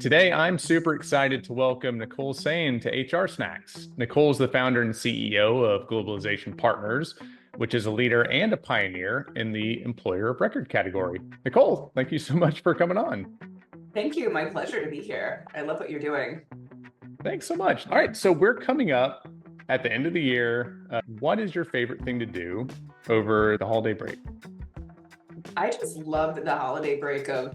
Today, I'm super excited to welcome Nicole Sain to HR Snacks. Nicole is the founder and CEO of Globalization Partners, which is a leader and a pioneer in the employer of record category. Nicole, thank you so much for coming on. Thank you. My pleasure to be here. I love what you're doing. Thanks so much. All right, so we're coming up at the end of the year. What is your favorite thing to do over the holiday break? I just love the holiday break of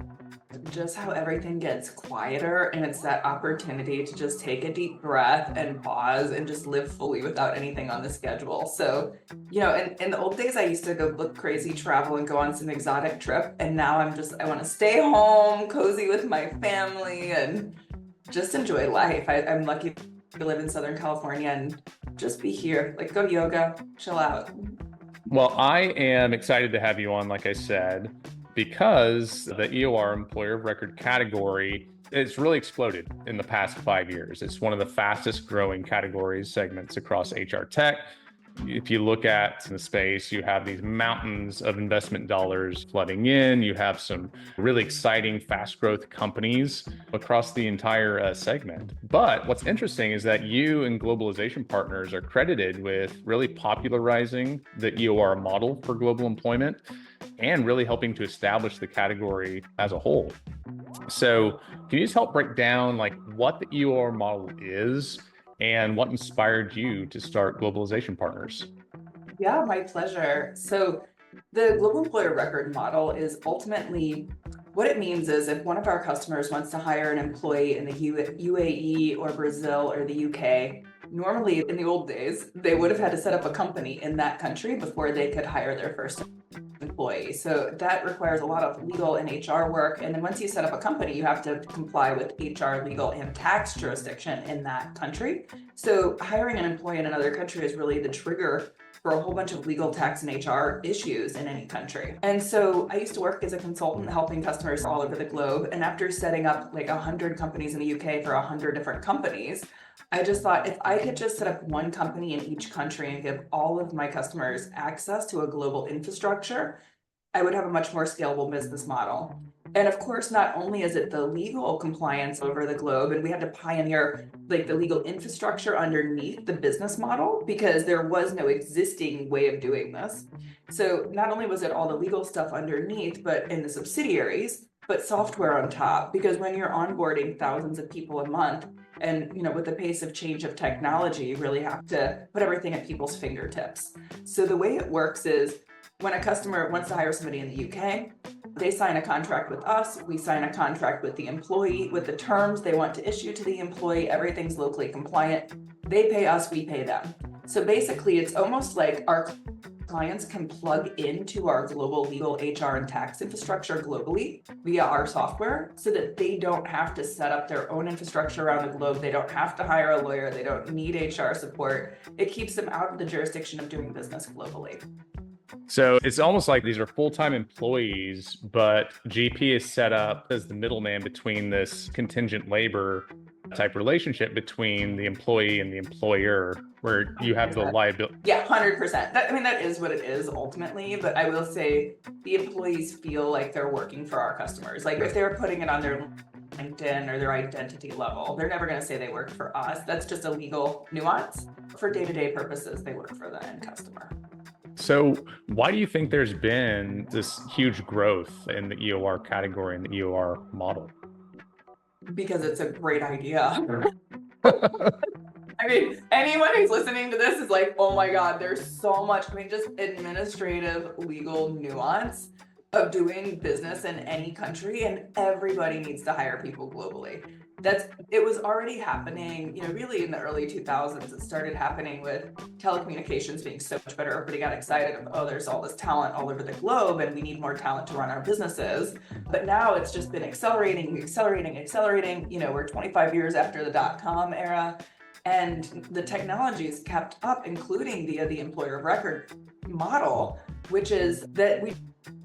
just how everything gets quieter, and it's that opportunity to just take a deep breath and pause and just live fully without anything on the schedule. So, in the old days, I used to go look crazy, travel, and go on some exotic trip. And now I want to stay home, cozy with my family, and just enjoy life. I'm lucky to live in Southern California and just be here, like go yoga, chill out. Well, I am excited to have you on, like I said, because the EOR employer of record category it's really exploded in the past 5 years. It's one of the fastest growing categories segments across HR tech. If you look at the space, you have these mountains of investment dollars flooding in. You have some really exciting, fast growth companies across the entire segment. But what's interesting is that you and Globalization Partners are credited with really popularizing the EOR model for global employment and really helping to establish the category as a whole. So, can you just help break down like what the EOR model is and what inspired you to start Globalization Partners? Yeah, my pleasure. So, the global employer record model is ultimately what it means is if one of our customers wants to hire an employee in the UAE or Brazil or the UK, normally in the old days, they would have had to set up a company in that country before they could hire their first employee. So that requires a lot of legal and HR work. And then once you set up a company, you have to comply with HR, legal, and tax jurisdiction in that country. So hiring an employee in another country is really the trigger for a whole bunch of legal, tax, and HR issues in any country. And so I used to work as a consultant helping customers all over the globe. And after setting up like 100 companies in the UK for 100 different companies, I just thought if I could just set up one company in each country and give all of my customers access to a global infrastructure, I would have a much more scalable business model. And of course, not only is it the legal compliance over the globe, and we had to pioneer like the legal infrastructure underneath the business model because there was no existing way of doing this. So not only was it all the legal stuff underneath, but in the subsidiaries, but software on top. Because when you're onboarding thousands of people a month, and with the pace of change of technology, you really have to put everything at people's fingertips. So the way it works is when a customer wants to hire somebody in the UK, they sign a contract with us, we sign a contract with the employee with the terms they want to issue to the employee, everything's locally compliant. They pay us, we pay them. So basically, it's almost like our clients can plug into our global legal, HR, and tax infrastructure globally via our software so that they don't have to set up their own infrastructure around the globe. They don't have to hire a lawyer. They don't need HR support. It keeps them out of the jurisdiction of doing business globally. So it's almost like these are full-time employees, but GP is set up as the middleman between this contingent labor type relationship between the employee and the employer, where you have the 100%. liability. Yeah, 100%. That is what it is ultimately. But I will say the employees feel like they're working for our customers. Like if they're putting it on their LinkedIn or their identity level, they're never going to say they work for us. That's just a legal nuance. For day-to-day purposes, they work for the end customer. So why do you think there's been this huge growth in the EOR category and the EOR model? Because it's a great idea. I mean, anyone who's listening to this is like, oh my God, there's so much, just administrative legal nuance of doing business in any country, and everybody needs to hire people globally. It was already happening, really in the early 2000s. It started happening with telecommunications being so much better. Everybody got excited of, oh, there's all this talent all over the globe and we need more talent to run our businesses. But now it's just been accelerating. We're 25 years after the dot-com era, and the technology's kept up, including via the employer of record model, which is that we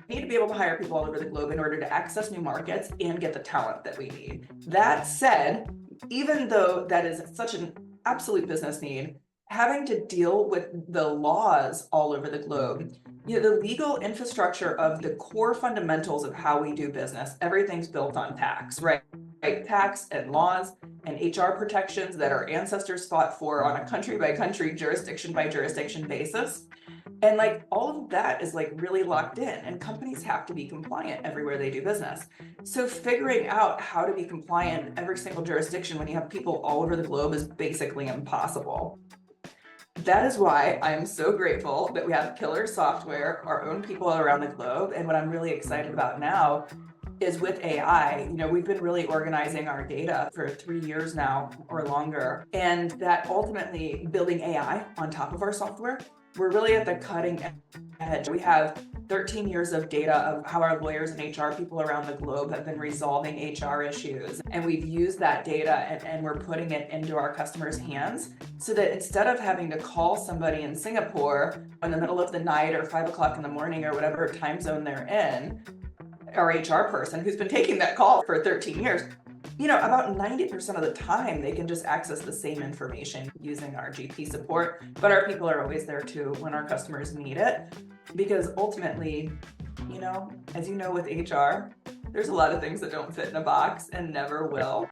need to be able to hire people all over the globe in order to access new markets and get the talent that we need. That said, even though that is such an absolute business need, having to deal with the laws all over the globe, the legal infrastructure of the core fundamentals of how we do business, everything's built on tax, right? tax and laws and HR protections that our ancestors fought for on a country by country, jurisdiction by jurisdiction basis. And like all of that is like really locked in, and companies have to be compliant everywhere they do business. So figuring out how to be compliant in every single jurisdiction when you have people all over the globe is basically impossible. That is why I am so grateful that we have killer software, our own people around the globe. And what I'm really excited about now is with AI, we've been really organizing our data for 3 years now or longer, and that ultimately building AI on top of our software, we're really at the cutting edge. We have 13 years of data of how our lawyers and HR people around the globe have been resolving HR issues. And we've used that data and we're putting it into our customers' hands so that instead of having to call somebody in Singapore in the middle of the night or 5 o'clock in the morning or whatever time zone they're in, our HR person who's been taking that call for 13 years, about 90% of the time, they can just access the same information using our GP support, but our people are always there too when our customers need it. Because ultimately, as you know with HR, there's a lot of things that don't fit in a box and never will.